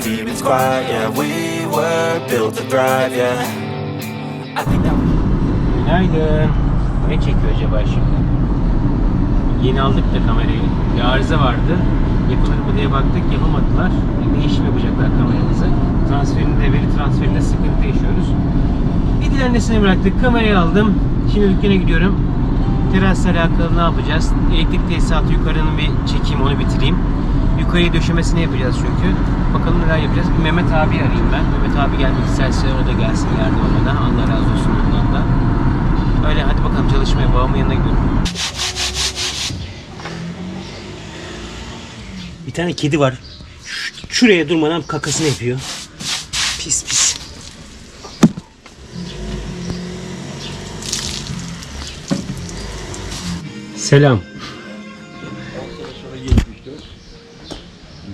the demons quiet. Yeah, we were built to thrive. Yeah. I think that. Günaydın. Ne çekiyor acaba şimdi? Yeni aldık da kamerayı. Bir arıza vardı. Yapılır mı diye baktık, yapamadılar. Değişim yapacaklar kameramızı. Veri transferinde sıkıntı yaşıyoruz. Bir dilenmesine bıraktık. Kamerayı aldım. Şimdi dükkana gidiyorum. Terasla alakalı ne yapacağız? Elektrik tesisatı yukarının bir çekeyim, onu bitireyim. Yukarıya döşemesini yapacağız çünkü. Bakalım neler yapacağız. Bir Mehmet abi arayayım ben. Mehmet abi gelmek isterse o da gelsin yardımına da. Allah razı olsun ondan da. Öyle hadi bakalım çalışmaya. Babamın yanına gidiyorum. Bir tane kedi var. Şuraya durmadan kakasını yapıyor. Pis pis. Selam.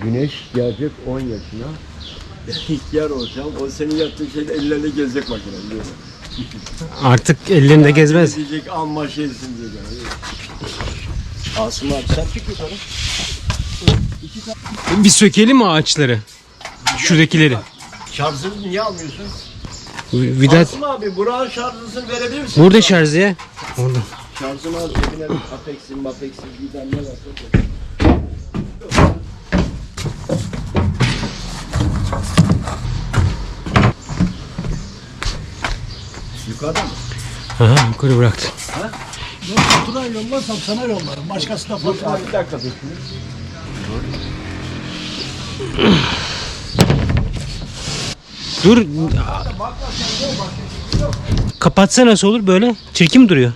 Güneş gelecek 10 yaşına. İhtiyar olacağım. O senin yaptığın şeyde ellerine gezecek makine. Artık ellerinde gezmez. Diyecek amma şeysin diyecek. Asım abi sen çık yukarı. Bir sökelim mi ağaçları? Şuradakileri. Şarjını niye almıyorsun? Vidat. Asım abi buranın şarjını verebilir misin? Burada şarjı ya. Orada. Şarjını al cebine bir apex'in giden ne varsa. Yukarıda mı? Aha, yukarı bıraktım. Ha? Ben fatura yollarsam sana yollarım. Başkası da fatura. Bir dakika bekle. Dur. Kapatsa nasıl olur böyle? Çirkin mi duruyor?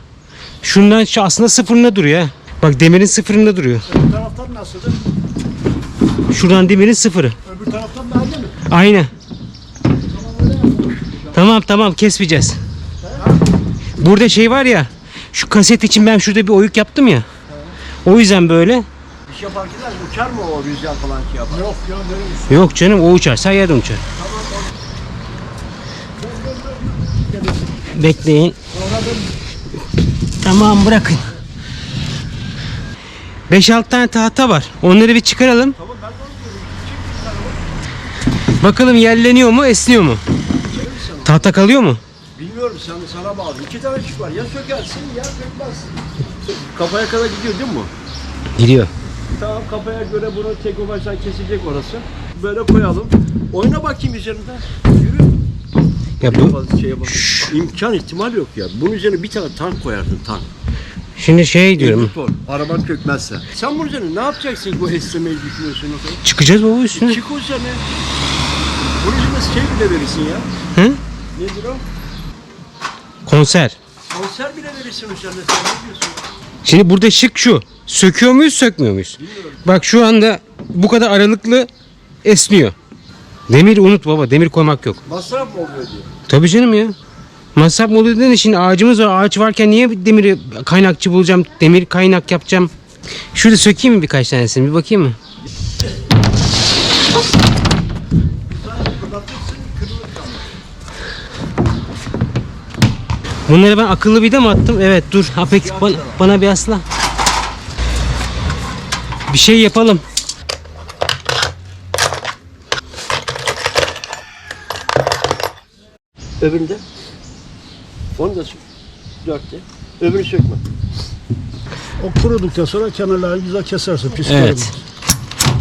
Şundan şu aslında sıfırında duruyor ha. Bak demirin sıfırında duruyor. Öbür taraftan nasıldı? Şuradan demirin sıfırı. Öbür taraftan da aynı mı? Aynı. Tamam kesmeyeceğiz. Burada şey var ya. Şu kaset için ben şurada bir oyuk yaptım ya. O yüzden böyle. Bir şey fark eder mi? Uçar mı o rüzgar falan ki yapar? Yok ya nereye? Yok canım o uçar. Sen yerden uçar. Bekleyin. Tamam bırakın. 5-6 tane tahta var. Onları bir çıkaralım. Bakalım yerleniyor mu, esniyor mu? Tahta kalıyor mu? Bilmiyorum sana bağlı. 2 tane çift var. Ya sökersin ya sökmezsin. Kafaya kadar gidiyor değil mi bu? Gidiyor. Tamam kafaya göre bunu tek başına kesecek orası. Böyle koyalım. Oyna bakayım üzerinden. Yürü. Ya bu Fazla şeye bak. İmkan ihtimal yok ya. Bunun üzerine bir tane tank koyarsın tank. şimdi şey diyorum. Motor. Araban kökmezse. Sen bunun üzerine ne yapacaksın bu esnemeyi düşünüyorsun? Çıkacağız baba üstüne. Çık o üzerine. Bunun üzerine şey bile verirsin ya. Hı? Nedir o? Konser. Konser bile verirsin üzerine. Sen ne diyorsun? Şimdi burada şık şu. Söküyor muyuz, sökmüyor muyuz? Bilmiyorum. Bak şu anda bu kadar aralıklı esniyor. Demir unut baba. Demir koymak yok. Masraf mı oluyor diyor. Tabii canım ya. Masraf mı oluyor dedin, şimdi ağacımız var. Ağaç varken niye demiri kaynakçı bulacağım? Demir kaynak yapacağım. Şurada sökeyim mi birkaç tanesini? Bir bakayım mı? Bunları ben akıllı vida mı attım? Evet dur. Apex bana bir asla. Bir şey yapalım. Öbüründe. Onu da sök. 4'te. Öbürünü sökme. O kuruduktan sonra kenarlarını güzel kesersin. Pis Evet. olmaz.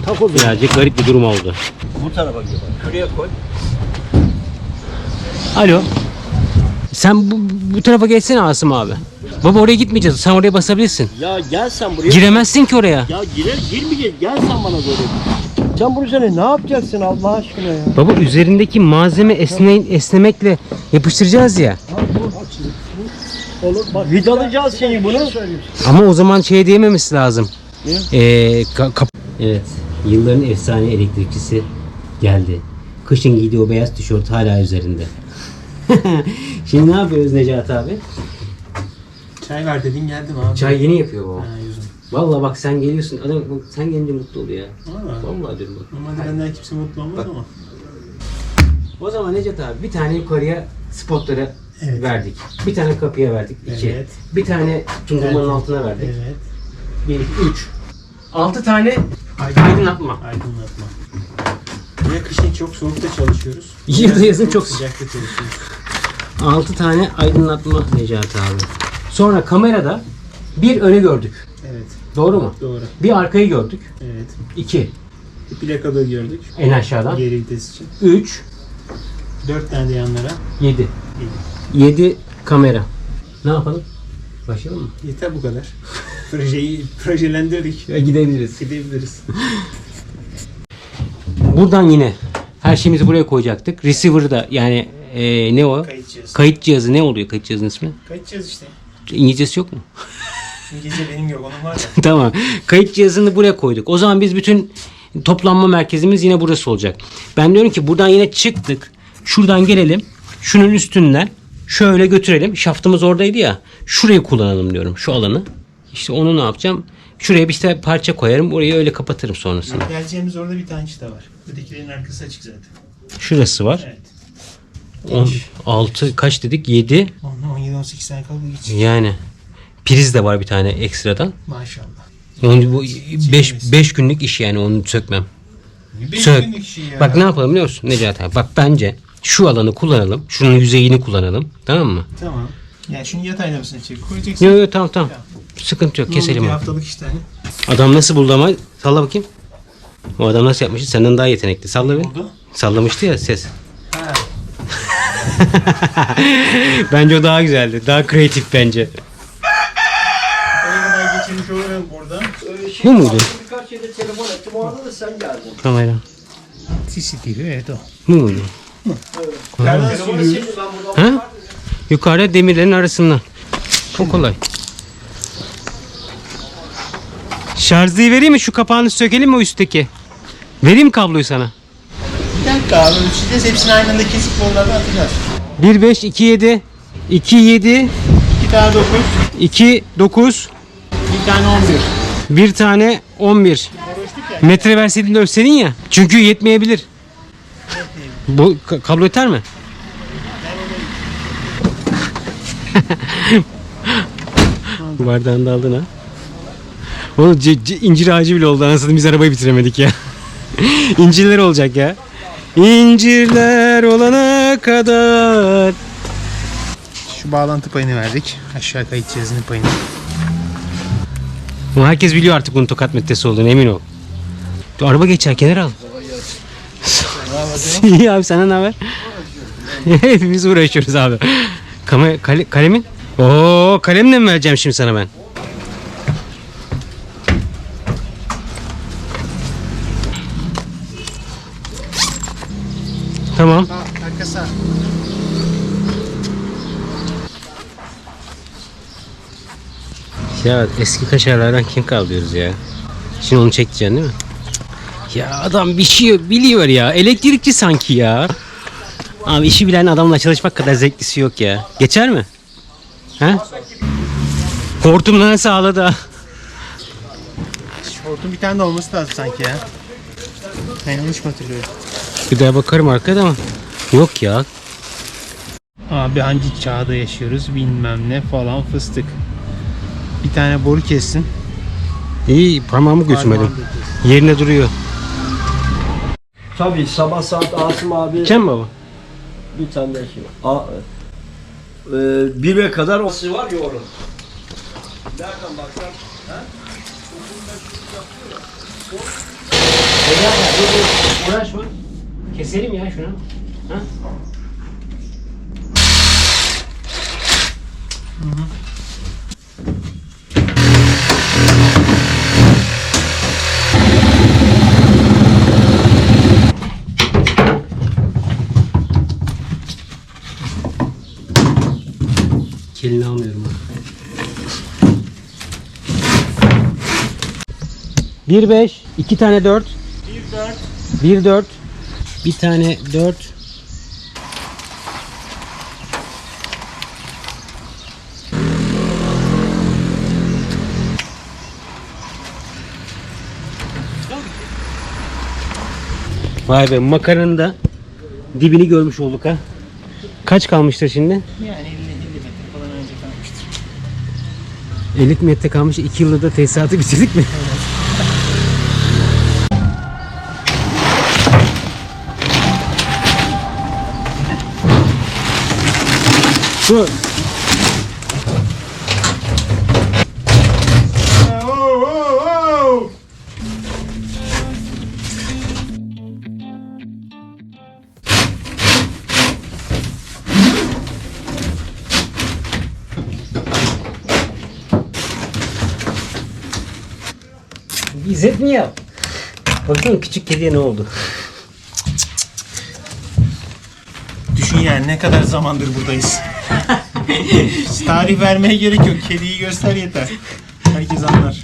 Tak o zaman. Birazcık garip bir durum oldu. Bu tarafa gel. Şuraya koy. Alo. Sen bu tarafa geçsene Asım abi. Baba oraya gitmeyeceğiz. Sen oraya basabilirsin. Ya gel sen buraya. Giremezsin ki oraya. Ya girmeyeceğiz. Gel sen bana doğru. Sen bunun üzerine ne yapacaksın Allah aşkına ya? Baba üzerindeki malzeme esnemekle yapıştıracağız ya. Olur. Bak, Vidalayacağız seni bunu. söyleyeyim. Ama o zaman şey diyememesi lazım. Ne? Evet. Yılların efsane elektrikçisi geldi. Kışın giydiği o beyaz tişört hala üzerinde. Şimdi ne yapıyoruz Necati abi? Çay ver dedin geldim abi. Çay yeni yapıyor baba. Ha, yüzüm. Vallahi bak sen geliyorsun. Adam sen gelince mutlu oluyor ya. Valla. Vallahi diyorum bak. Normalde benden kimse mutlu olmaz ama. O zaman Necati abi bir tane yukarıya spotları Evet. verdik. Bir tane kapıya verdik. 2. Evet. Bir tane tundurmanın altına verdik. Evet. 1, 2, 3. 6 tane aydınlatma. Aydınlatma. Ya kışın çok soğukta çalışıyoruz. Yazın çok sıcakta çalışıyoruz. 6 tane aydınlatma Necati abi. Sonra kamerada bir önü gördük. Evet. Doğru mu? Doğru. Bir arkayı gördük. Evet. 2 Plakada gördük. en aşağıdan. Geri vites için. 3 4 tane de yanlara. 7. 7 kamera. Ne yapalım? Başlayalım mı? Yeter bu kadar. Projeyi projelendirdik. Gidebiliriz. Gidebiliriz. Buradan yine her şeyimizi buraya koyacaktık. Receiver da yani ne o? Kayıt cihazı. Kayıt cihazı ne oluyor kayıt cihazının ismi? Kayıt cihazı işte. İngilizcesi yok mu? İngilizce benim yok. Onun var ya. Tamam. Kayıt cihazını buraya koyduk. O zaman biz bütün toplanma merkezimiz yine burası olacak. Ben diyorum ki buradan yine çıktık. Şuradan gelelim. Şunun üstünden şöyle götürelim. Şaftımız oradaydı ya. Şurayı kullanalım diyorum. Şu alanı. İşte onu ne yapacağım? Şuraya bir işte parça koyarım. Orayı öyle kapatırım sonrasında. Geleceğimiz orada bir tane çıta var. Ötekilerin arkası açık zaten. Şurası var. Evet. 6 kaç dedik? 7. 17-18 tane kaldı geç. Yani priz de var bir tane ekstradan. Maşallah. Onu bu 5 günlük iş yani onu sökmem. Sök. Bak ne yapalım biliyor musun Necati abi? Bak bence şu alanı kullanalım. Şunun yüzeyini kullanalım. Tamam mı? Tamam. Yani şunu yat aynamasına çek. Koyacaksın. Yok tamam. Sıkıntı yok. Keselim Bir onu. haftalık işte hani. Adam nasıl buldu ama? Salla bakayım. O adam nasıl yapmıştı? Senden daha yetenekli. Salla bir. Oldu. Sallamıştı ya ses. Ha. Bence o daha güzeldi. Daha kreatif bence. Oradan geçirmiş olurum burada. Bu muydu? Birkaç yerde telefon ettim. O arada da sen geldin. Kamera. CCTV evet o. Bu muydu? Nereden sürüyoruz? Ha? Yukarıda demirlerin arasından. Çok kolay. Şarjıyı vereyim mi? Şu kapağını sökelim mi o üstteki? Vereyim kabloyu sana. Bir dakika abi ölçeceğiz. Hepsini aynı anda kesip onlardan atacağız. 1 5 2 7 2 7 2 tane 9. 2 9 Bir tane 11. bir tane 11. Metre verseydin de ölçseydin ya. Çünkü yetmeyebilir. Bu kablo yeter mi? Bardağını da aldın ha. Oğlum incir ağacı bile oldu anasını biz arabayı bitiremedik ya. İncirler olacak ya. İncirler olana kadar. Şu bağlantı payını verdik. Aşağı kayıt cihazının payını. Ama herkes biliyor artık bunun tokat metresi olduğunu emin ol. Dur, araba geçer kenara al. İyi abi sana ne haber? Hepimiz uğraşıyoruz abi. Kalemin? Oo kalemle mi vereceğim şimdi sana ben? Tamam. Arkası. Ya eski kaşarlardan kim kaldırıyoruz ya? Şimdi onu çekeceksin değil mi? Ya adam bir şey biliyor ya. Elektrikçi sanki ya. Abi işi bilen adamla çalışmak kadar zevklisi yok ya. Geçer mi? Ha? Hortumdan sağladı. Hortum bir tane de olması lazım sanki ya. Ben yanlış mı hatırlıyorum? Bir daha bakarım arkada ama. Yok ya. Abi hangi çağda yaşıyoruz bilmem ne falan fıstık. Bir tane boru kessin. İyi parmağımı götürmedim. Yerine duruyor. Tabii sabah saat Asım abi Çem baba. bir tane şey var. 1'e kadar o var ya orada. Nereden baksan? Uğraşma. Keselim ya şunu. Ha? Kelini almıyorum ha. 1 5 2 tane 4 1 4 bir tane 4 Vay be makaranın da dibini görmüş olduk ha. Kaç kalmıştır şimdi? Yani 50 metre falan önce kalmıştır. 50 metre kalmış. 2 yılda da tesisatı bitirdik mi? Dur. İzzet mi yap? Baksana küçük kediye ne oldu? Düşün yani ne kadar zamandır buradayız. Tarih vermeye gerek yok. Kediyi göster yeter. Herkes anlar.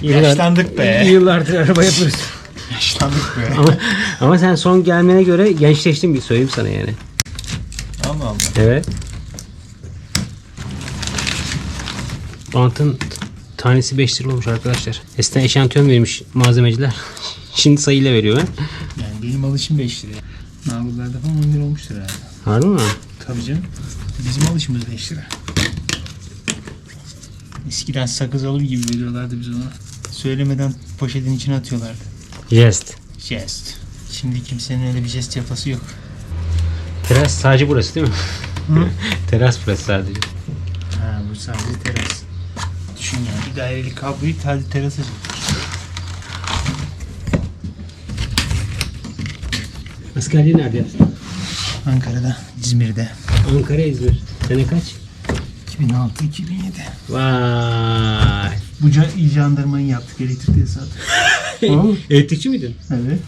Yaşlandık be. Yıllardır araba yapıyoruz. Yaşlandık be. Ama sen son gelmene göre gençleştin, bir söyleyeyim sana yani. Allah Allah. Evet. Bantın tanesi 5 lira olmuş arkadaşlar. Eskiden eşantiyon vermiş malzemeciler. Şimdi sayıyla veriyor. He? Yani benim alışım 5 lira. Nalburlarda falan 10 lira olmuştur herhalde. Harbi mi? Tabii canım. Bizim alışımız 5 lira. Eskiden sakız alır gibi veriyorlardı biz ona. Söylemeden poşetin içine atıyorlardı. Jest. Jest. Şimdi kimsenin öyle bir jest yapası yok. Teras sadece burası değil mi? Hı? Teras burası sadece. Ha, bu sadece teras. Düşün yani bir dairelik kabloyu sadece terasa çektik. Askerliği nerede yaptın? Ankara'da, İzmir'de. Ankara, İzmir. Sene kaç? 2006-2007. Vay. Buca jandarmayı yaptık elektrik tesisatı. Elektrikçi miydin? Evet.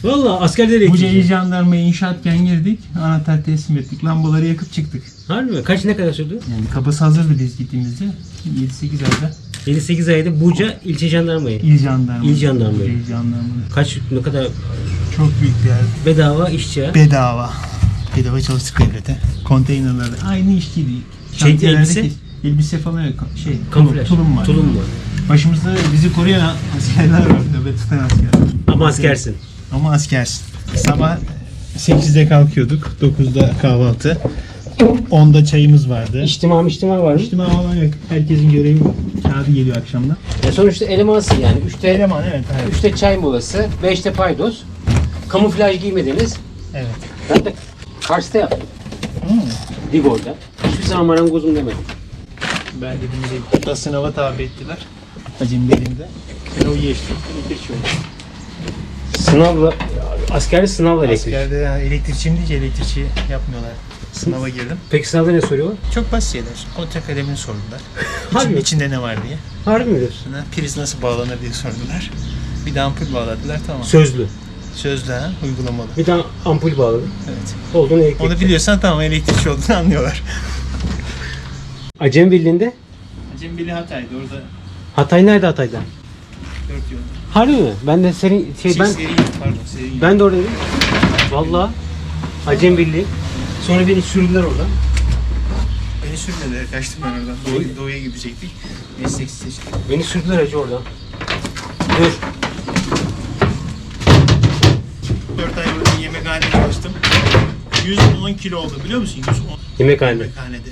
Valla askerde Buca elektrikçi. jandarmayı inşaatken girdik. Anahtar teslim ettik. Lambaları yakıp çıktık. Harbi mi? Kaç, ne kadar sürdü? Yani kapısı hazırdı biz gittiğimizde. 7-8 ayda. 7-8 ayda Buca ilçe jandarmayı. İl jandarmayı. İl jandarmayı. İl jandarmayı. Kaç, ne kadar Çok büyük bir yer. bedava işçi ha? Bedava. Bedava çalıştık devlete. Konteynerlerde. Aynı işçiydi. Şey, Şantiyelerdeki elbise? Elbise falan yok. Şey, Kamuflaj. tulum var. Tulum var. Başımızda bizi koruyan askerler var. Nöbet tutan askerler. Ama askersin. Ama askersin. Sabah 8'de kalkıyorduk. 9'da kahvaltı. 10'da çayımız vardı. İçtima varmış. İçtima falan yok. Herkesin görevi kağıdı geliyor akşamda. Sonuçta elemansın yani. 3'te Eleman evet. 3'te çay molası, 5'te paydos. Kamuflaj giymediniz. Evet. Ben de Kars'ta yaptım. Digor'da. Hiçbir zaman marangozum demedim. Ben dedim de da sınava tabi ettiler. Acemilerinde. Ben o geçtim. Elektrik oldu. Sınavla, askerli sınavla elektrik. Askerde yani elektrikçiyim deyince elektrikçi yapmıyorlar. Sınava girdim. Peki sınavda ne soruyorlar? Çok basit şeyler. Kontak kalemini sordular. Harbi. İçinde ne var diye. Harbi midir? Sonra priz nasıl bağlanır diye sordular. Bir de ampul bağladılar tamam. Sözlü. Sözlü ha, uygulamalı. Bir tane ampul bağladım. Evet. Olduğunu elektrik. Onu biliyorsan tamam elektrikçi olduğunu anlıyorlar. Acem Birliği'nde. Acem Bili Hatay'da orada Hatay nerede Hatay'da? 4 yıl. Harbi mi? Ben de senin Seri pardon seri. ben de oradaydım. Vallahi Acem Birliği. Sonra beni sürdüler oradan. Beni sürmediler kaçtım ben oradan. Doğuya gidecektik. Meslek seçtik. Beni sürdüler acı oradan. Dur. 4 ay orada yemekhanede çalıştım. 110 kilo oldu biliyor musun? 110 Yemekhanede. yemekhanede.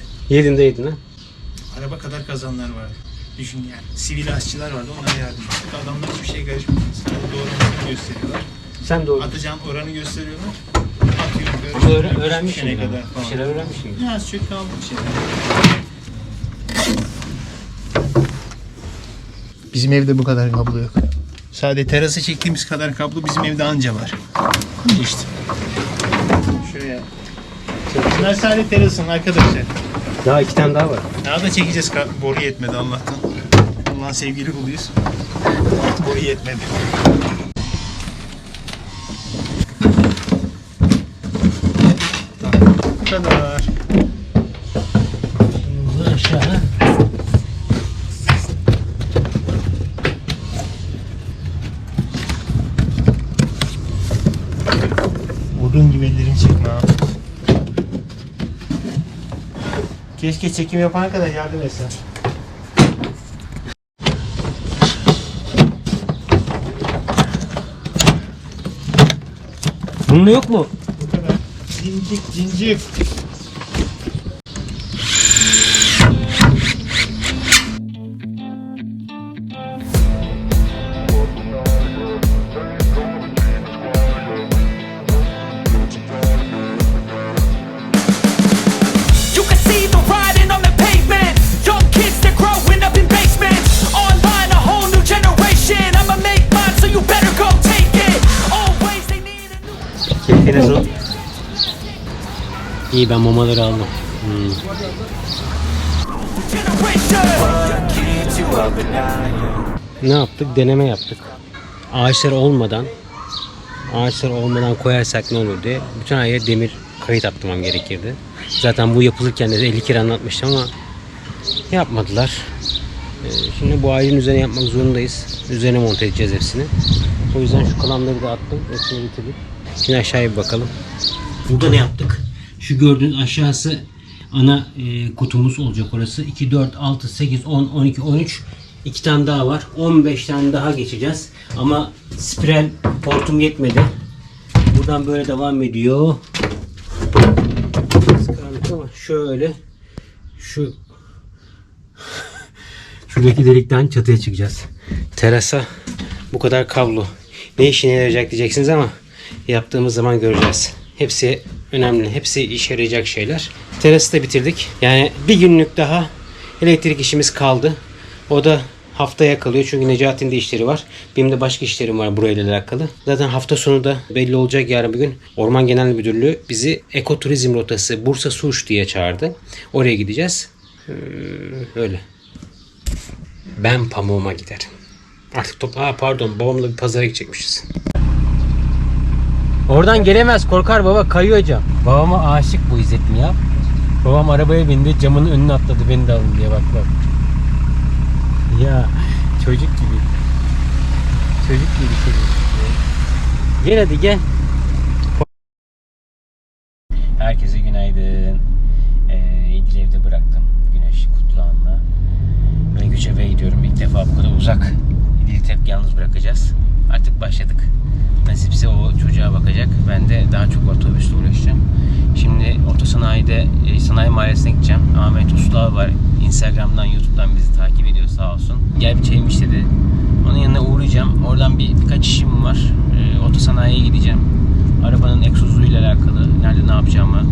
Yedin ha. Araba kadar kazanlar vardı. Düşün yani. Sivil aşçılar vardı onlara yardım ettik. Adamlar hiçbir şey karışmıyor. Sadece doğramasını gösteriyorlar. Sen doğru. Atacağın oranı gösteriyorlar. Atıyorum. Ama öğrenmişsin Pişene yani. kadar falan. Bir şeyler öğrenmişsin. Ya az çok kaldı bir şeyler. Bizim evde bu kadar kablo yok. Sadece terasa çektiğimiz kadar kablo bizim evde anca var. İşte. Şuraya. Bunlar sadece terasın arkadaşlar. Daha 2 tane daha var. Daha da çekeceğiz. Boru yetmedi Allah'tan. Allah'ın sevgili kuluyuz. Boru yetmedi. Bu kadar. Aşağı. Odun gibi ellerini çekme abi. Keşke çekim yapana kadar yardım etsen. Bunun yok mu? Bu kadar. Cincik. Televizyon. İyi, ben mamaları aldım. What keeps you up at night, yeah. Ne yaptık? Deneme yaptık. Ağaçlar olmadan koyarsak ne olur diye bütün her yere demir kayıt attırmam gerekirdi. Zaten bu yapılırken de 50 kere anlatmıştım ama yapmadılar. Şimdi bu ağacın üzerine yapmak zorundayız. Üzerine monte edeceğiz hepsini. O yüzden şu kalanları da attım. Hepsini bitirdik. Şimdi aşağıya bir bakalım. Burada ne yaptık? Şu gördüğünüz aşağısı ana kutumuz olacak orası. 2, 4, 6, 8, 10, 12, 13. 2 tane daha var. 15 tane daha geçeceğiz. Ama spiral portum yetmedi. Buradan böyle devam ediyor. Karanlık ama şöyle şuradaki delikten çatıya çıkacağız. Terasa bu kadar kablo. Ne işine yarayacak diyeceksiniz ama yaptığımız zaman göreceğiz. Hepsi önemli. Hepsi işe yarayacak şeyler. Terası da bitirdik. Yani bir günlük daha elektrik işimiz kaldı. O da haftaya kalıyor çünkü Necati'nin de işleri var. Benim de başka işlerim var burayla alakalı. Zaten hafta sonu da belli olacak, yarın bir gün. Orman Genel Müdürlüğü bizi ekoturizm rotası Bursa Suş diye çağırdı. Oraya gideceğiz. Öyle. Ben pamuğuma giderim. Artık babamla bir pazara gidecekmişiz. Oradan gelemez, korkar baba, kayıyor cam. Babama aşık bu İzzettin ya. Babam arabaya bindi, camın önüne atladı beni de alın diye, bak. Ya çocuk gibi. Çocuk. Gel hadi gel. Herkese günaydın. İdil'i evde bıraktım. Güneş kutlağında. Ben Göçebe'ye gidiyorum. İlk defa bu kadar uzak. İdil'i tek yalnız bırakacağız. Artık başladık. Nasipse o çocuğa bakacak. Ben de daha çok otobüsle uğraşacağım. Şimdi otosanayi'de Sanayi Mahallesi'ne gideceğim. Ahmet Usta var. Instagram'dan, YouTube'dan bizi takip ediyor sağ olsun. Gel bir çayım iç dedi. Onun yanına uğrayacağım. Oradan birkaç işim var. Otosanayi'ye gideceğim. Arabanın egzozuyla alakalı. Nerede ne yapacağımı.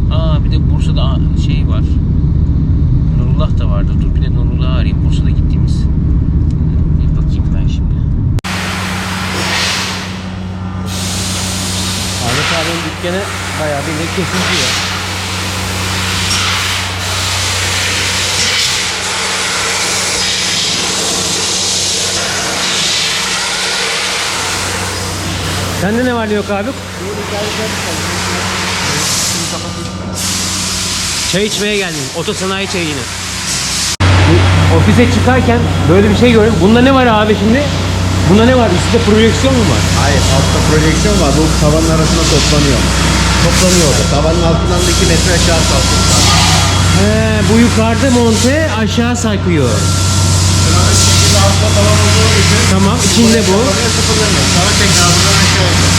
Bir de Bursa'da şey var. Nurullah da vardı. Dur bir de Nurullah'ı arayayım. Bursa'da gittiğimiz. Bir bakayım ben şimdi. Ahmet abinin dükkanı bayağı bir kesintiyor. Sende ne var ne yok abi? Çay içmeye geldim. Otosanayi çayı yine. Ofise çıkarken böyle bir şey gördüm. Bunda ne var abi şimdi? Bunda ne var? Üstte projeksiyon mu var? Hayır, altta projeksiyon var. Bu tavanın arasında toplanıyor. Tavanın altından da 2 metre aşağı kalkıyor. Bu yukarıda monte, aşağı sarkıyor. Altta tavan olduğu için Tamam, içinde bu. sıfırlanıyor. Sonra tekrar buradan aşağı iniyor.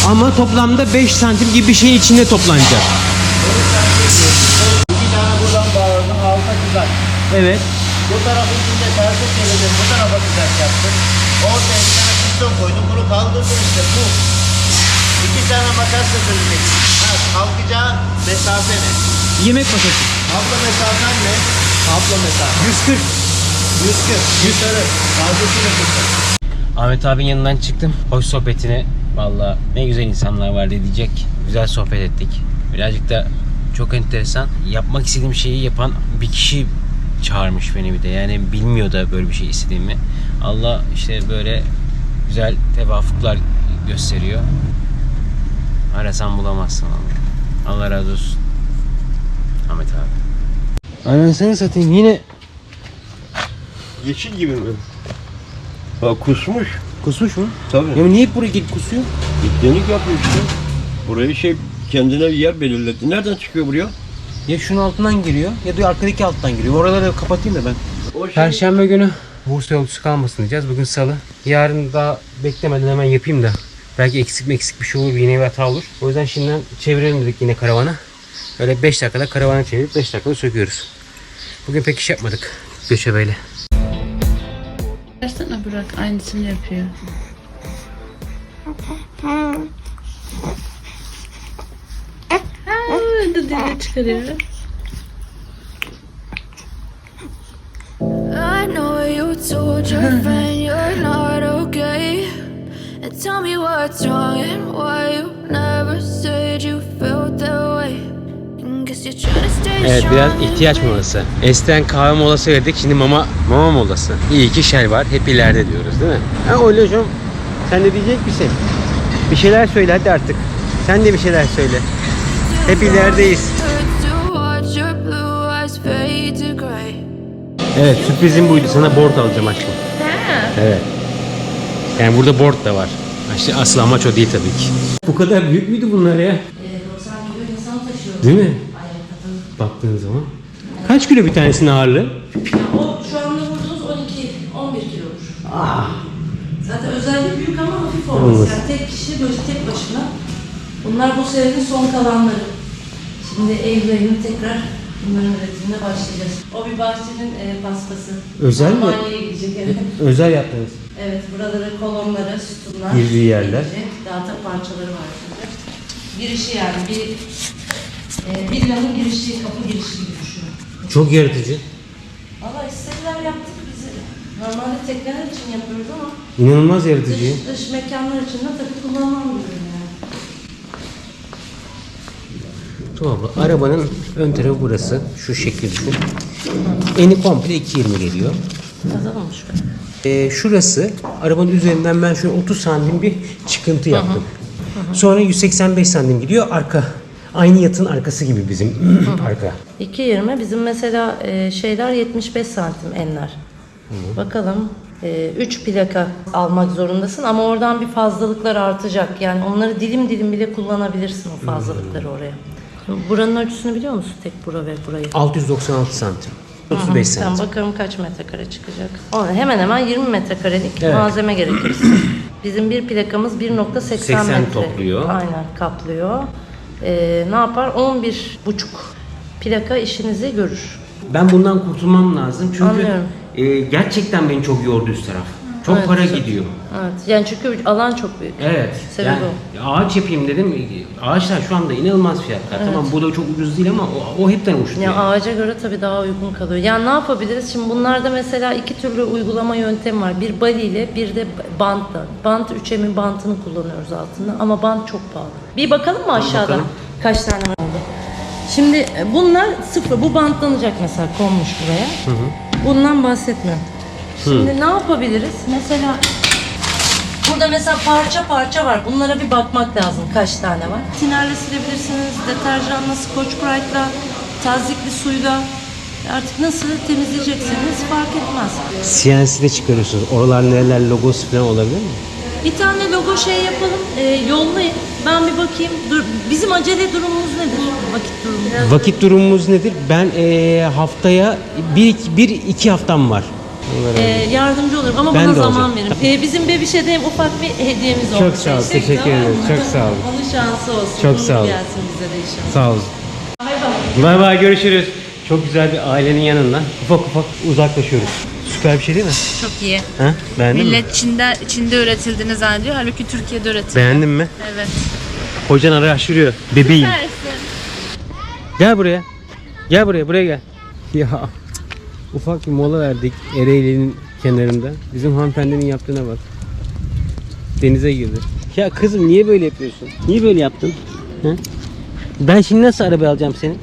Ama toplamda 5 santim gibi bir şeyin içinde toplanacak. 2 tane buradan bağladın, alta kızak. Evet. Bu tarafı içinde tersi çevirdin, bu tarafa kızak yaptın. Ortaya bir tane piston koydun, bunu kaldırdın işte bu. 2 tane makasla söyleyeceksin. Kalkacağı mesafe ne? Yemek masası. Abla mesafen ne? Abla mesafe. 140. 140. Yukarı. Fazlasıyla 40. Ahmet abinin yanından çıktım. Hoş sohbetine. Valla ne güzel insanlar var diyecek. Güzel sohbet ettik. Birazcık da çok enteresan. Yapmak istediğim şeyi yapan bir kişi çağırmış beni bir de. Yani bilmiyor da böyle bir şey istediğimi. Allah işte böyle güzel tevafuklar gösteriyor. Arasan bulamazsın vallahi. Allah razı olsun. Ahmet abi. Anasını satayım yine. Yeşil gibi mi? Ha, kusmuş. Kusmuş mu? Tabii. Ya niye hep buraya gidip kusuyor? Delik yapıyor işte. Burayı kendine bir yer belirledi. Nereden çıkıyor buraya? Ya şunun altından giriyor ya da arkadaki alttan giriyor. Oraları da kapatayım da ben. O şey- Perşembe günü Bursa yolcusu kalmasın diyeceğiz. Bugün salı. Yarın daha beklemeden hemen yapayım da. Belki eksik bir şey olur, yine bir hata olur. O yüzden şimdiden çevirelim dedik yine karavanı. Öyle 5 dakikada karavanı çevirip 5 dakikada söküyoruz. Bugün pek iş yapmadık Göçebe'yle. Versene Burak, aynısını yapıyor. Dili çıkarıyor. I know you told your friend you're not okay, And tell me what's wrong and why you never said you felt that way. And guess you're trying to stay Evet, biraz strong and ihtiyaç molası. Eskiden kahve molası verdik, şimdi mama molası. İyi ki Shell var, hep ileride diyoruz değil mi? Ha öyle hocam. Sen de diyecek misin? Bir şeyler söyle hadi artık. Sen de bir şeyler söyle. Hep ilerideyiz. Evet, sürprizim buydu. Sana board alacağım aşkım. Evet. Yani burada board da var. İşte asıl amaç o değil tabii ki. Bu kadar büyük müydü bunlar ya? 90 kilo insan taşıyor. Değil mi? Baktığın zaman. Kaç kilo bir tanesinin ağırlığı? O şu anda vurduğunuz 12-11 kilodur. Zaten özellikle büyük ama hafif olması. Yani tek kişi böyle tek başına. Bunlar bu senenin son kalanları. Şimdi Eylül ayında tekrar bunların üretimine başlayacağız. O bir bahçenin pastası. Özel mi? Almanya'ya gidecek, evet. Özel yaptınız. Evet, buraları kolonlara, sütunlar. Girdiği yerler. gelecek. Dağıta parçaları var şimdi. Girişi yani bir villanın girişi, kapı girişi gibi düşünün. Çok yaratıcı. Valla istediler yaptık bizi. Normalde tekneler için yapıyoruz ama İnanılmaz yaratıcı. dış mekanlar için de tabii kullanılan bir ürün yani. Tamam, arabanın ön tarafı burası. Şu şekilde düşün. Eni komple 2.20 geliyor. Kazanılmış be. Şurası, arabanın üzerinden ben şöyle 30 santim bir çıkıntı yaptım. Sonra 185 santim gidiyor arka. Aynı yatın arkası gibi bizim arka. 2.20 bizim mesela şeyler 75 santim enler. Bakalım 3 plaka almak zorundasın ama oradan bir fazlalıklar artacak. Yani onları dilim dilim bile kullanabilirsin o fazlalıkları oraya. Şimdi buranın ölçüsünü biliyor musun? Tek bura ve burayı. 696 santim. 35 santim. Sen bakalım kaç metrekare çıkacak. Ona hemen hemen 20 metrekarelik Evet. malzeme gerekir. Bizim bir plakamız 1.80 80 metre. topluyor. Aynen kaplıyor. Ne yapar? 11,5 plaka işinizi görür. Ben bundan kurtulmam lazım çünkü Anlıyorum. Gerçekten beni çok yordu üst taraf. Çok Evet, para çok- gidiyor. Evet. Yani çünkü alan çok büyük. Evet. Sebebi yani ağaç yapayım dedim. Ağaçlar şu anda inanılmaz fiyatlar. Tamam bu da çok ucuz değil ama o hepten uçtu. Ya yani. ağaca göre tabii daha uygun kalıyor. Yani ne yapabiliriz? Şimdi bunlarda mesela iki türlü uygulama yöntemi var. Bir bali ile bir de bantla. Bant 3M'in bantını kullanıyoruz altında ama bant çok pahalı. Bir bakalım mı aşağıda? bakalım. Kaç tane var orada? Şimdi bunlar sıfır. Bu bantlanacak mesela konmuş buraya. Bundan bahsetmiyorum. Şimdi ne yapabiliriz? Mesela burada mesela parça parça var. Bunlara bir bakmak lazım. Kaç tane var? Tinerle silebilirsiniz. Deterjanla, Scotch Brite'la, tazikli suyla. Artık nasıl temizleyecekseniz fark etmez. CNC'de çıkarıyorsunuz. Oralar nereler logosu falan olabilir mi? Bir tane logo şey yapalım, yollayın. Ben bir bakayım. Bizim acele durumumuz nedir? Vakit durumumuz. Vakit durumumuz nedir? Ben haftaya 1-2 haftam var. Yardımcı olurum ama Ben bana de zaman olacağım. verin. Bizim bebişe de ufak bir hediyemiz oldu. Çok sağ ol, teşekkür ederim. Çok sağ olun. Onun şansı olsun. Çok Uğurlu sağ olun. gelsin bize de inşallah. Sağ olun. Bay bay. Bay bay, görüşürüz. Çok güzel bir ailenin yanından ufak ufak uzaklaşıyoruz. Süper bir şey değil mi? Çok iyi. Ha? Beğendin mi? Millet Çin'de üretildiğini zannediyor. Halbuki Türkiye'de üretildi. Beğendin mi? Evet. Hocan araştırıyor. Bebeğim. Gel buraya. Gel buraya gel. Ya ufak bir mola verdik Ereğli'nin kenarında. Bizim hanımefendinin yaptığına bak. Denize girdi. Ya kızım niye böyle yapıyorsun? Niye böyle yaptın? Ha? Ben şimdi nasıl araba alacağım seni?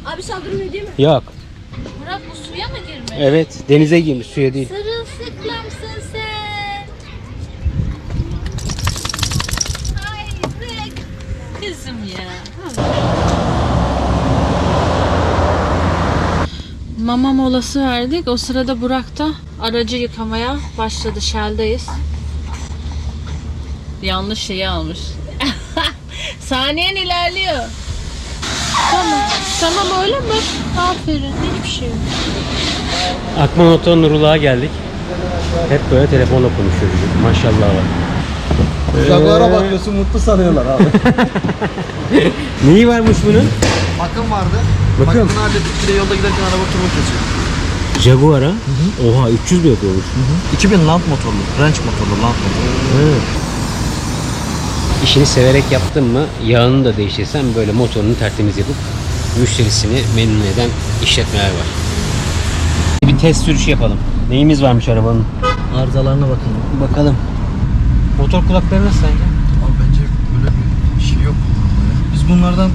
Abi saldırmıyor değil mi? Yok. Murat bu suya mı girmiş? Evet, denize girmiş, suya değil. Sırılsıklamsın sen. Haydi. Kızım ya. Mama molası verdik. O sırada Burak da aracı yıkamaya başladı. Shell'dayız. Yanlış şeyi almış. Saniyen ilerliyor. Tamam öyle mi? Aferin. Hiçbir şey yok. Akman Oto Nurullah'a geldik. Hep böyle telefonla konuşuyoruz. Maşallah var. Jaguar'a bakıyorsun mutlu sanıyorlar abi. Neyi varmış bunun? Bakım vardı. Bakıyorum. Bakımını hallettik. Bir de yolda giderken araba turbo kesiyor. Jaguar'a? Oha 300 mi yapıyormuş? 2000 Land motorlu. Ranch motorlu Land motorlu. İşini severek yaptın mı yağını da değiştirsen böyle motorunu tertemiz yapıp müşterisini memnun eden işletmeler var. Bir test sürüşü yapalım. Neyimiz varmış arabanın? Arızalarına bakalım. Bakalım. Motor kulakları nasıl sence? Abi bence böyle bir şey yok. Biz bunlardan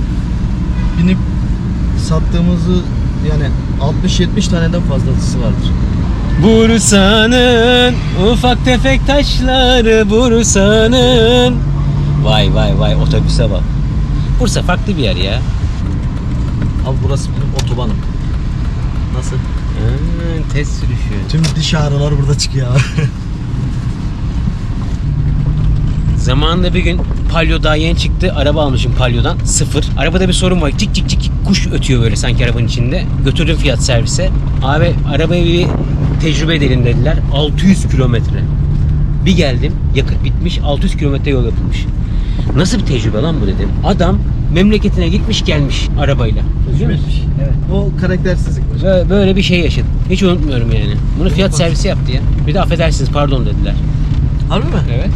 binip sattığımızı yani 60-70 taneden fazlası vardır. Bursa'nın ufak tefek taşları Bursa'nın. Vay vay vay otobüse bak. Bursa farklı bir yer ya. Abi burası benim otobanım. Nasıl? Test sürüşü. Tüm diş ağrılar burada çıkıyor abi. Zamanında bir gün Palio daha yeni çıktı. Araba almışım Palio'dan. 0. Arabada bir sorun var. Cik cik cik kuş ötüyor böyle sanki arabanın içinde. Götürdüm fiyat servise. Abi arabayı bir tecrübe edelim dediler. 600 kilometre. Bir geldim. Yakıt bitmiş. 600 kilometre yol yapılmış. Nasıl bir tecrübe lan bu dedim. Adam memleketine gitmiş gelmiş arabayla. Biliyor musun? Evet. O karaktersizlik. Böyle bir şey yaşadım. Hiç unutmuyorum yani. Bunu fiyat servisi yaptı ya. Bir de affedersiniz pardon dediler. Harbi mi? Evet.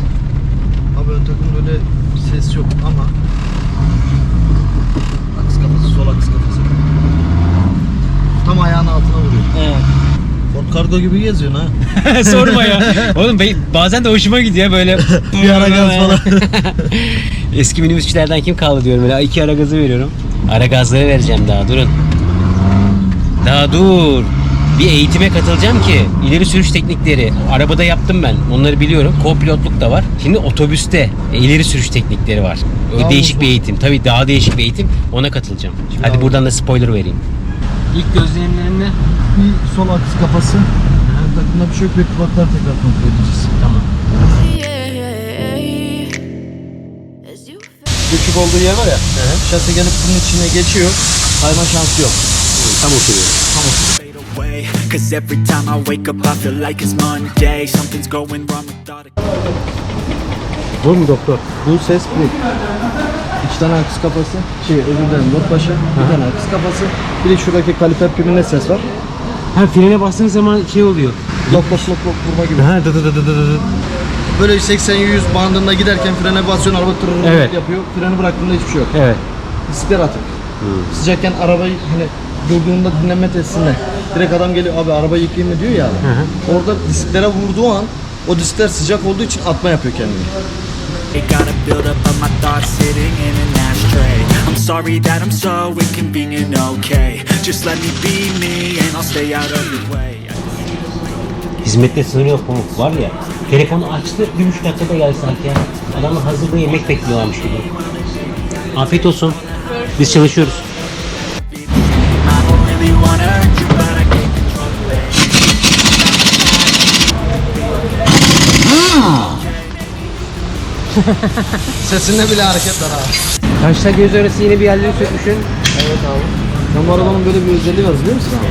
Abi ön takımda öyle bir ses yok ama aks kafası, sol aks kafası. Tam ayağının altına vuruyor. Evet. Ford Cargo gibi geziyorsun ha. Sorma ya. Oğlum bazen de hoşuma gidiyor böyle. Bir ara gaz falan. Eski minibüsçülerden kim kaldı diyorum böyle 2 ara gazı veriyorum. Ara gazları vereceğim daha durun. Daha dur. Bir eğitime katılacağım ki ileri sürüş teknikleri arabada yaptım ben. Onları biliyorum. Co-pilotluk da var. Şimdi otobüste ileri sürüş teknikleri var. Öyle Daha değişik uzun. bir eğitim. Tabii daha değişik bir eğitim. Ona katılacağım. Hadi buradan da spoiler vereyim. İlk gözlemlerinde Bir sol aks kafası. Ön takımda bir şey yok ve kulaklar tekrar kontrol edeceğiz. tamam. As you Küçük olduğu yer var ya. Şase gelip bunun içine geçiyor. Kayma şansı yok. Tam oturuyor. fade away. Cause every time I wake up I feel like it's Monday. Something's going wrong with all the Bu mu doktor? Bu ses bu. 2 tane aks kafası. Özür dilerim not başı. Bir tane aks kafası. Bir de şuradaki kaliper piminde ses var. Ha frene bastığın zaman şey oluyor. Lok lok lok lok vurma gibi. Ha dı dı dı dı dı dı. Böyle 80-100 bandında giderken frene basıyorsun, araba tırırır Evet. yapıyor. Freni bıraktığında hiçbir şey yok. Evet. Diskler atık. Sıcakken arabayı hani durduğunda dinlenme testinde direkt adam geliyor abi arabayı yıkayayım mı diyor ya. Orada disklere vurduğu an o diskler sıcak olduğu için atma yapıyor kendini. got a build up of my thoughts sitting in an ashtray. I'm sorry that I'm so inconvenient, okay. Just let me be me and I'll stay out of your way. Hizmette sınırı yok Pamuk. Var ya, telefonu açtı, 1,5 dakikada geldi sanki ya. Adamlar hazırda yemek bekliyorlarmış gibi. Afiyet olsun. Biz çalışıyoruz. I don't really wanna hurt you, but I can't control it. Sesinde bile hareket var abi. Kaşla göz arası yine bir yerleri sökmüşsün. Evet abi. Ben bu arabanın böyle bir özelliği var biliyor musun abi?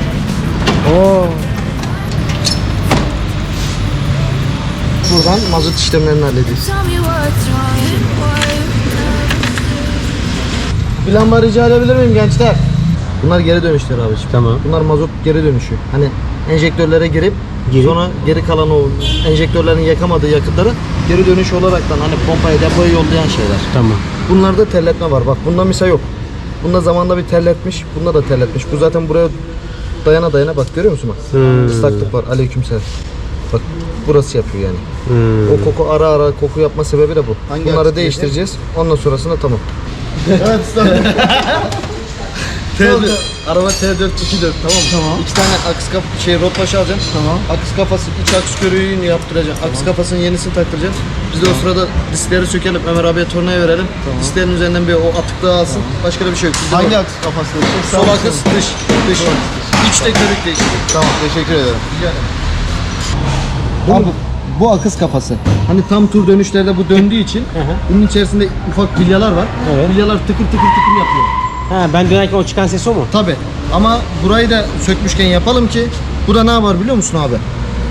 Oo. Buradan mazot işlemlerini hallediyoruz. tell me what's wrong and why you Bir lamba rica edebilir miyim gençler? Bunlar geri dönüşler abi. Tamam. Bunlar mazot geri dönüşü. Hani enjektörlere girip sonra geri kalan o enjektörlerin yakamadığı yakıtları geri dönüş olaraktan hani pompaya depoya yollayan şeyler. Tamam. Bunlarda terletme var. Bak bunda misal yok. Bunda zamanında bir terletmiş. Bunda da terletmiş. Bu zaten buraya dayana dayana bak görüyor musun bak. Islaklık var. Aleykümselam. Bak burası yapıyor yani. O koku ara ara koku yapma sebebi de bu. Bunları değiştireceğiz. Ondan sonrasında tamam. Evet T4. Araba T424 tamam mı? Tamam. 2 tane aks rot başı alacaksın. Tamam. Aks kafası iç aks körüğünü yaptıracaksın. Aks kafasının yenisini taktıracaksın. Biz de o sırada diskleri sökelim. Ömer abiye tornaya verelim. Disklerin üzerinden bir o atıklığı alsın. Başka da bir şey yok. Bizde Hangi var. aks kafası? Sol akıs dış. İçte körük değişti. Tamam teşekkür ederim. Abi bu akıs kafası. Hani tam tur dönüşlerde bu döndüğü için bunun içerisinde ufak bilyalar var. Evet. Bilyalar tıkır tıkır yapıyor. Ha ben dönerken o çıkan ses o mu? Tabi. Ama burayı da sökmüşken yapalım ki bu da ne var biliyor musun abi?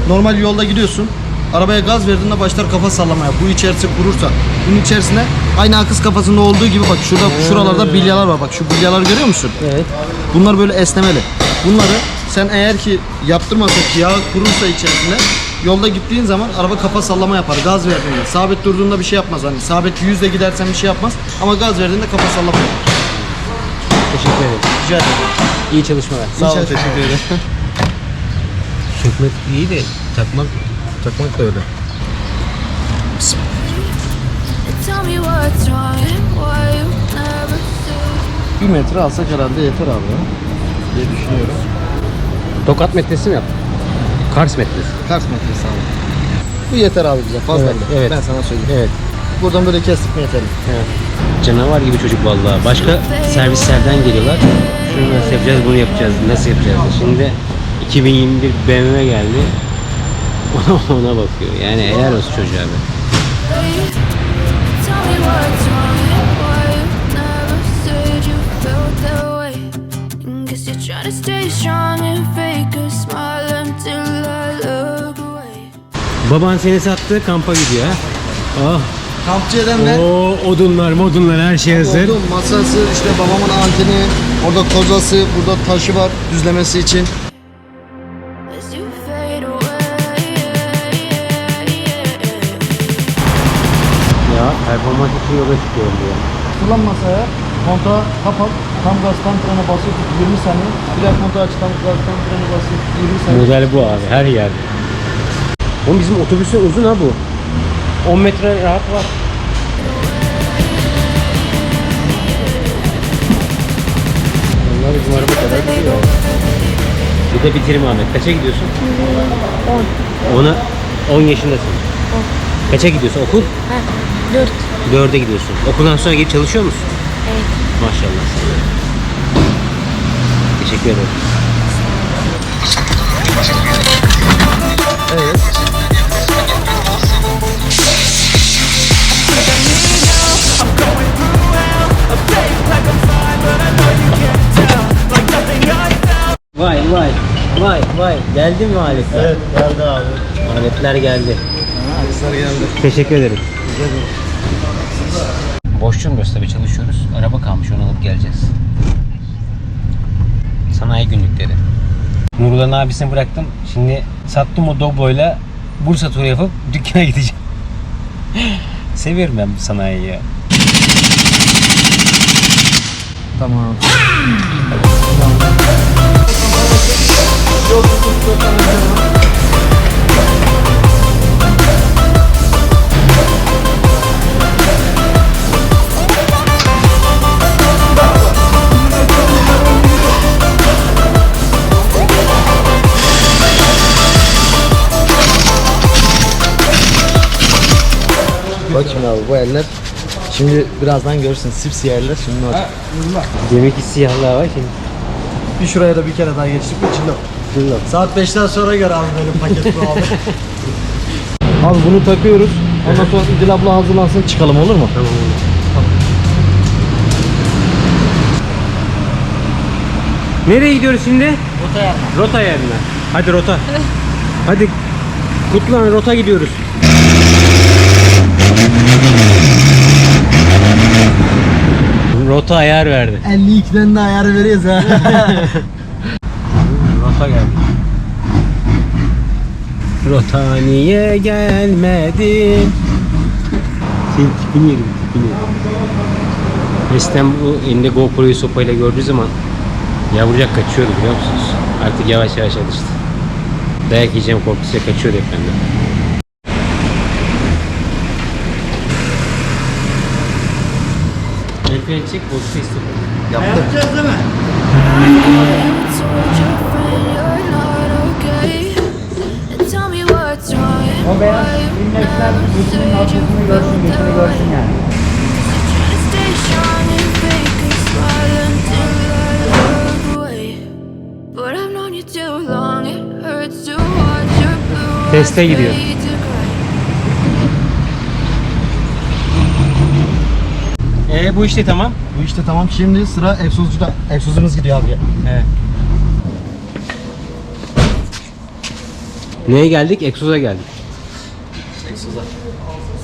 Normal yolda gidiyorsun. Arabaya gaz verdiğinde başlar kafa sallamaya. Bu içerisi kurursa. Bunun içerisine aynı akıs kafasında olduğu gibi bak şurada şuralarda bilyalar var. Bak şu bilyalar görüyor musun? Evet. Bunlar böyle esnemeli. Bunları sen eğer ki yaptırmasak yağ kurursa içerisinde yolda gittiğin zaman araba kafa sallama yapar. Gaz verdiğinde. Sabit durduğunda bir şey yapmaz. Hani sabit 100'de gidersen bir şey yapmaz. Ama gaz verdiğinde kafa sallama yapar. Teşekkür ederim. Rica ederim. İyi çalışmalar. Sağ ol. Teşekkür ederim. Sökmek iyi de takmak Takmak da öyle. Tell me what's wrong and why you never said. 1 metre alsak herhalde yeter abi ya, diye düşünüyorum. Tokat metresi mi yaptın? Kars metresi. Kars metresi abi. Bu yeter abi bize, fazla Evet, bile. evet. Ben sana söyleyeyim. Evet. Buradan böyle kestik mi yeter. Evet. Canavar gibi çocuk vallahi. Başka servislerden geliyorlar. Şunu nasıl yapacağız, bunu yapacağız, nasıl yapacağız? Şimdi 2021 BMW geldi. Ona bakıyor. Yani helal olsun çocuğa be. Tell me what's wrong and why you never said you felt that way. Guess you're trying to stay strong and fake a smile until I look away. Baban seni sattı, kampa gidiyor ha. Oh. Kampçı eden ben. Oo, odunlar, her şey hazır. Oldu. Masası, işte babamın anteni, orada kozası, burada taşı var düzlemesi için. As you fade away. Ya performans için yola çıkıyorum diyor. Fırlan masaya, kontağı kapat, tam gaz tam frene basıp 20 saniye. Bir daha kontağı aç, tam gaz tam frene basıp 20 saniye. Model bu abi, her yerde. Oğlum bizim otobüsün uzun ha bu. 10 metre rahat var. Onlar bizim araba kadar gidiyor. Bir de bitirme Ahmet. Kaça gidiyorsun? 10 yaşındasın. Kaça gidiyorsun? Okul? 4. 4'e gidiyorsun. Okuldan sonra gelip çalışıyor musun? Evet. Maşallah sana. Teşekkür ederim. Evet. Vay. Geldi mi aletler? Evet, geldi abi. Aletler geldi. Akslar geldi. Teşekkür ederim. Boşçuyuz tabii, çalışıyoruz. Araba kalmış, onu alıp geleceğiz. Sanayi günlükleri. Nurullah abisini bıraktım. Şimdi sattım o Doblo'yla Bursa turu yapıp dükkana gideceğim. Seviyorum ben bu sanayiyi ya. Tamam. Bak şimdi abi, bu eller şimdi birazdan görürsün, sipsiyah eller şimdi ne olacak? Demek ki siyahlar var şimdi. Bir şuraya da bir kere daha geçtik mi çillok. Saat 5'ten sonra gör abi benim paket bu abi. Abi bunu takıyoruz. Ondan sonra İdil abla hazırlansın, çıkalım, olur mu? Tamam olur. Nereye gidiyoruz şimdi? Rota ayarına. Hadi rota. Hadi Kutlan, rota gidiyoruz. Rota ayar verdi. 52'den de ayar veriyoruz ha. Rota geldi. Rota niye gelmedin? Senin tipini yerim, tipini. Eskiden bu elinde GoPro'yu sopayla gördüğü zaman yavrucak kaçıyordu, biliyor musunuz? Artık yavaş yavaş alıştı. Dayak yiyeceğim korkusuyla kaçıyordu hep benden. El freni çek, bozuk istek. Yaptım. Told your friend you're not okay. And tell me what's wrong and why you never said you felt that way. You're trying to stay strong and fake a smile until I look away. But I've known you too long, it hurts to watch your blue eyes Teste gidiyor. fade to gray. Bu işte tamam. Bu işte tamam, şimdi sıra egzozcuda. Egzozumuz gidiyor abi. Evet. Neye geldik? Egzoza geldik.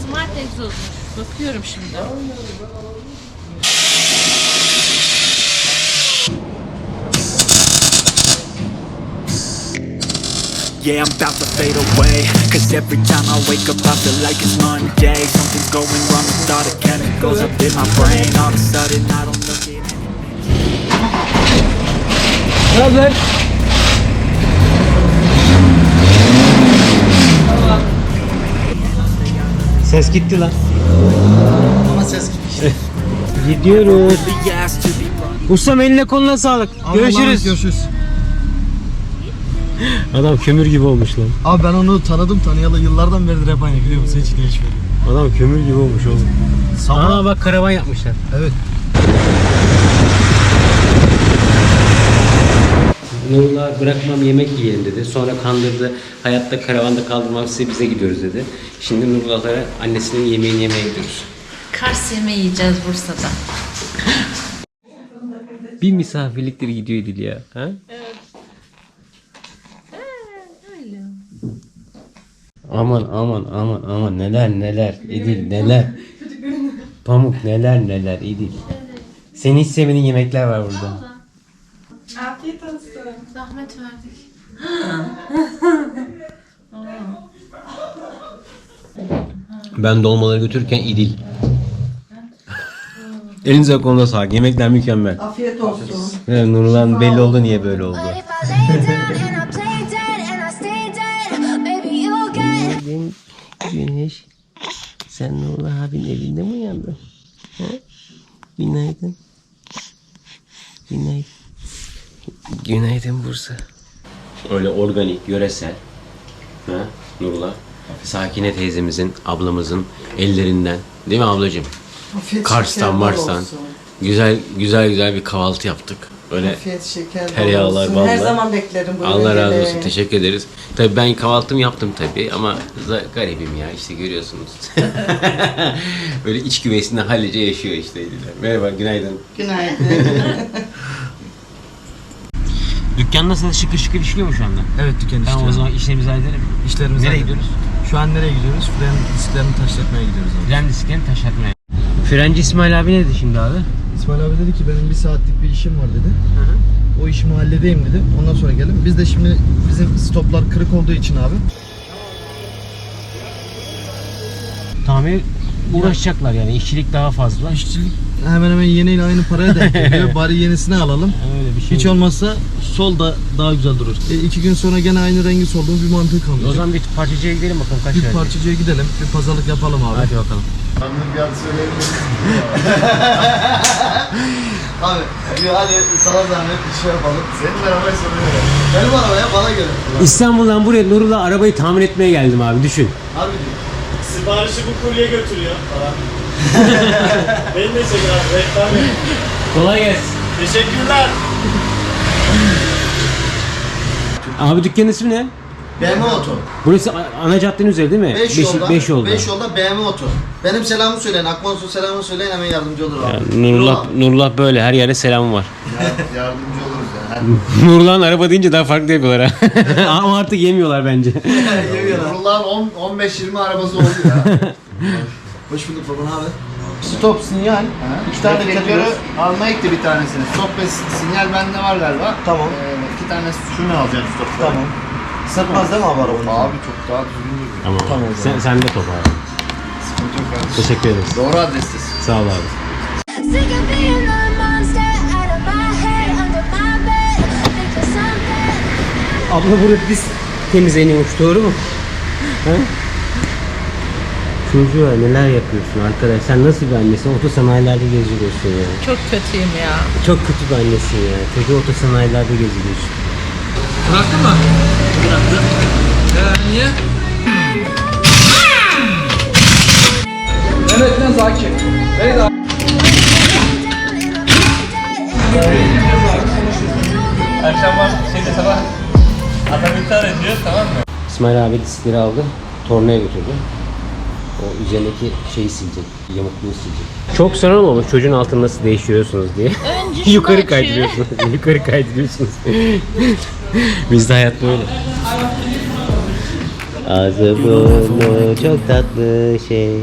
Smart egzoz. Bakıyorum şimdi. Yeah, I'm about to fade away. Cause every time I wake up I feel like it's Monday. Something's going wrong with all the chemicals up in my brain. All of a sudden I don't look at Hazır. Ses gitti lan. Ama ses gitti. Gidiyoruz. Be asked to be brought. Ustam eline koluna sağlık. Görüşürüz. Görüşürüz. Adam kömür gibi olmuş lan. Abi ben onu tanıyalı yıllardan beridir hep aynı, biliyor musun? Hiç değişmedi. Adam kömür gibi olmuş oğlum. Aa bak karavan yapmışlar. Evet. Nurullah bırakmam yemek yiyelim dedi. Sonra kandırdı. Hayatta karavanda kaldırmam size bize gidiyoruz dedi. Şimdi Nurullah'lara annesinin yemeğini yemeye gidiyoruz. Kars yemeği yiyeceğiz Bursa'da. Bir misafirliktir gidiyor İdil ya. Ha? Öyle. Aman neler İdil neler. Pamuk neler İdil. Senin hiç sevmediğin yemekler var burada. Zahmet verdik. Ben dolmaları götürürken İdil. Elinize konuda sağlık. Yemekler mükemmel. Afiyet olsun. Evet, Nurullah'ın belli oldu niye böyle oldu. But if I lay down and I play dead and I stay dead, baby you'll get. Güneş, sen Nurullah abinin evinde mi uyandın? Ha? Günaydın. Günaydın Bursa. Öyle organik, yöresel. Ha? Nurullah. Sakine teyzemizin, ablamızın ellerinden. Değil mi ablacığım? Kars'tan, Mars'tan. Güzel bir kahvaltı yaptık. Böyle Afiyet şeker tereyağlar, olsun. ballar. Her zaman beklerim bu Allah razı ürünleri. olsun. Teşekkür ederiz. Tabii ben kahvaltımı yaptım tabii ama garibim ya işte görüyorsunuz. Böyle iç güvesinde hallice yaşıyor işte. Merhaba, günaydın. Günaydın. Dükkan nasıl şıkır şıkır işliyor mu şu anda? Evet, dükkan Tamam işliyor. o zaman işlerimizi halledelim. İşlerimiz Nereye halledildi. gidiyoruz? Şu an nereye gidiyoruz? Fren disklerini taşlatmaya gidiyoruz abi. Fren disklerini taşlatmaya. Frenci İsmail abi ne dedi şimdi abi? İsmail abi dedi ki benim 1 saatlik bir işim var dedi. O işimi halledeyim dedi. Ondan sonra gelin. Biz de şimdi bizim stoplar kırık olduğu için abi. Tamir uğraşacaklar yani işçilik daha fazla. İşçilik hemen hemen yeniyle aynı paraya denk geliyor. Bari yenisini alalım. Öyle bir şey. Hiç olmazsa sol da daha güzel durur. 2 gün sonra gene aynı rengi solduğum bir mantığı O kalmayacak. zaman bir parçacıya gidelim bakalım kaç Bir verecek. parçacıya gidelim. Bir pazarlık yapalım abi. Hadi bakalım. Abi hadi sana zahmet bir şey yapalım. Senin arabayı soruyorum. Benim arabaya bana göre. İstanbul'dan buraya Nurullah arabayı tamir etmeye geldim abi düşün. Harbi diyor. Siparişi bu kurye götürüyor falan. Beni de çekin abi. Reklam yapın. Kolay gelsin. Teşekkürler. Abi dükkanın ismi ne? BMW Oto. Burası ana caddenin üzeri değil mi? 5 yolda. 5 yolda BMW Oto. Benim selamımı söyleyin. Akmansu selamımı söyleyin, hemen yardımcı olur abi. Nurullah böyle her yerde selamı var. Yardımcı oluruz ya. Nurullah'ın araba deyince daha farklı yapıyorlar ha. Ama artık yemiyorlar bence. Nurullah'ın 15-20 arabası oldu ya. Hoş bulduk baban abi. Stop sinyal. 2 tane tekeri almaya gitti bir tanesini. Stop ve sinyal bende var galiba. Tamam. 2 tane şunu alacağım stop. Tamam. Sırtmaz değil mi abi arabanın? Abi çok daha düzgün duruyor. Tamam. Sen de top abi. Sıkıntı yok kardeşim. Teşekkür ederiz. Doğru adrestesin. Sağ ol abi. Sick of being a monster out of my head, under my bed. Think of something. Abla burada biz temizleniyormuş doğru mu? Ha? Çocuğa neler yapıyorsun arkadaş? Sen nasıl bir annesin? Otosanayilerde geziyorsun ya. Çok kötüyüm ya. Çok kötü bir annesin ya. Çocuğu otosanayilerde geziyorsun. Bıraktın mı? Bıraktım. Niye? Evet ne Zaki? Evet abi. Akşam şeyde sabah adam intihar ediyor, tamam mı? İsmail abi diskleri aldı. Tornaya götürdü. O üzerindeki şeyi silecek. Yamukluğu silecek. Çok sorun olmuş çocuğun altını nasıl değiştiriyorsunuz diye. Önce şunu Yukarı açıyor. kaydırıyorsunuz. Yukarı kaydırıyorsunuz. Bizde hayat böyle. Ağzı burnu çok tatlı şey.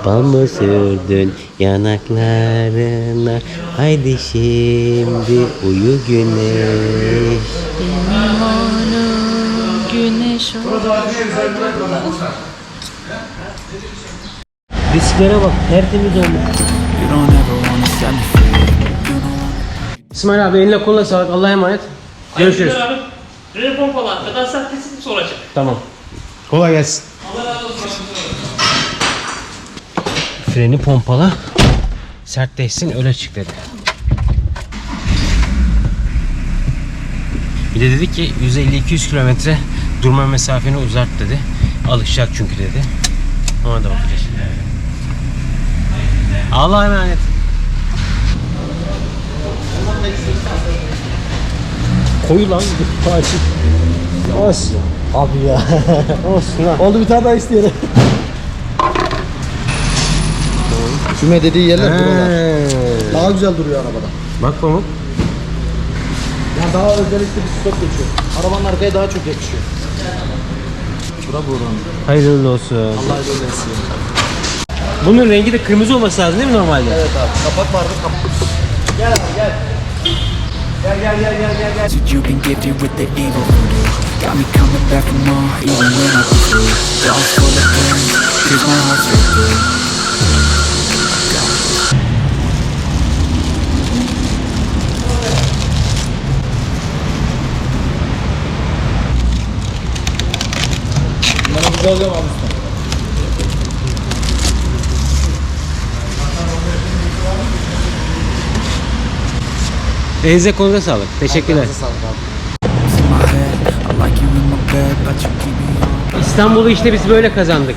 Bal mı sürdün yanaklarına? Haydi şimdi uyu güneş. Benim oğlum güneş olur. Disklere bak tertemiz olmuş. You don't ever wanna set me free. İsmail abi eline koluna sağlık. Allah'a emanet. Görüşürüz. Rene pompalı arkadan sen kesin soracak. Tamam. Kolay gelsin. Allah razı olsun. Freni pompala. Sertleşsin öyle çık dedi. Bir de dedi ki 150-200 kilometre durma mesafeni uzart dedi. Alışacak çünkü dedi. Ona da bakacağız. Allah'a emanet. Koyu lan. Açık. Olsun. Abi ya. Olsun ha. Oldu bir tane daha isteyelim. Füme dediği yerler buralar. Daha güzel duruyor arabada. Bak Pamuk. Yani daha özellikle bir stok geçiyor. Arabanın arkaya daha çok yakışıyor. Bura buranın. Hayırlı olsun. Allah öyle etsin. Bunun rengi de kırmızı olması lazım değil mi normalde? Evet abi. Kapak vardı kapak. Gel abi gel. Gel. So you've been gifted with the evil voodoo. Got me coming back for more, even when I be through. Dolls full of pain, here's my heart straight through. Bunları bize alıyorum abi usta. Elinize konuda sağlık. Teşekkürler. In my head, I like you in my bed, but you keep me on. İstanbul'u işte biz böyle kazandık.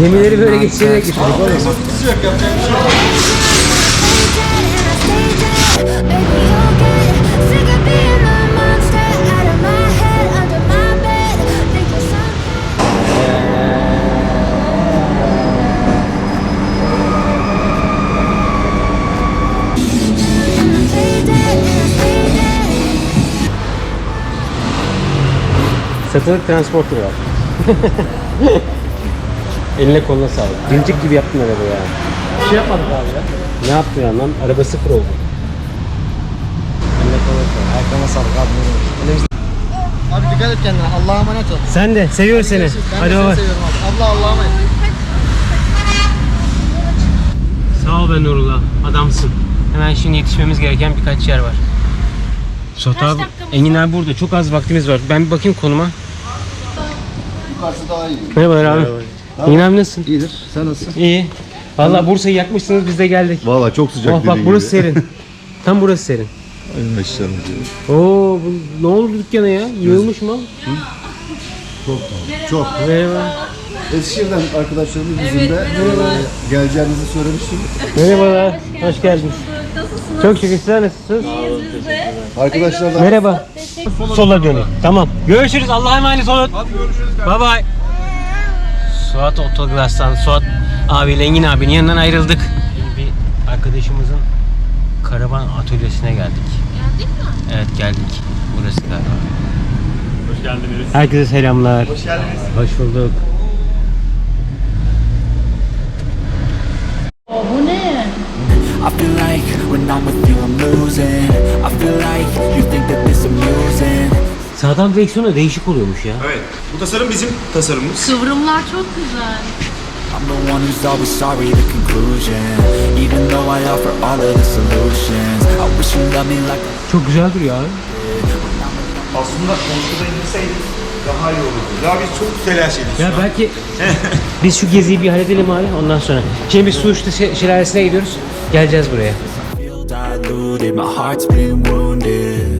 Gemileri böyle geçirerek getirdik oğlum. And I stay dead, baby, you'll get sick of being a monster out of my head, under my bed, thinking something. And I stay dead, and I stay dead. Satılık transporter var. Eline koluna sağlık. Dincik gibi yaptın arabayı ya. Bir şey yapmadık abi ya. Ne yaptın ya lan? Araba sıfır oldu. Eline kolay sağlık. Ayaklarına sağlık abi. Abi dikkat et kendine. Allah'a emanet ol. Sen de. Seviyoruz seni. Ben Hadi de seni baba. seviyorum abi. Abla Allah'a emanet. Sağ ol be Nurullah. Adamsın. Hemen şimdi yetişmemiz gereken birkaç yer var. Suat abi, Engin abi burada. Çok az vaktimiz var. Ben bir bakayım konuma. Yukarısı daha iyi. Merhabalar abi. Engin abi nasılsın? İyidir. Sen nasılsın? İyi. Vallahi Bursa'yı yakmışsınız biz de geldik. Valla çok sıcak Oh bak burası serin. Tam burası serin. Aynen aşağı Oo bu, ne oldu dükkana ya? Yığılmış mı? Çok. Merhaba. Eskişehir'den arkadaşlarımız bizim de geleceğinizi söylemiştim. Merhabalar. Hoş geldiniz. Çok şükür. Sizler nasılsınız? Arkadaşlar da Merhaba. Sola dönün. Tamam. Görüşürüz. Allah'a emanet olun. Hadi görüşürüz. Bye bye. Suat Otoglas'tan Suat abiyle Engin abinin yanından ayrıldık. Bir arkadaşımızın karavan atölyesine geldik. Geldik mi? Evet geldik. Burası galiba. Hoş geldiniz. Herkese selamlar. Hoş geldiniz. Hoş bulduk. Bu ne? I feel like when I'm with you I'm losing. I feel like you think that this amusing. Sağdan direksiyonu değişik oluyormuş ya. Evet. Bu tasarım bizim tasarımımız. Kıvrımlar çok güzel. I'm the one who's always sorry, the conclusion. Even though I offer all of the solutions, I wish you loved me like Çok güzel duruyor abi. Aslında konuşuda indirseydik daha iyi olurdu. Ya biz çok telaş ediyoruz. Ya belki biz şu geziyi bir halledelim abi ondan sonra. Şimdi biz Suçlu Şelalesi'ne gidiyoruz. Geleceğiz buraya. I feel diluted, my heart's been wounded.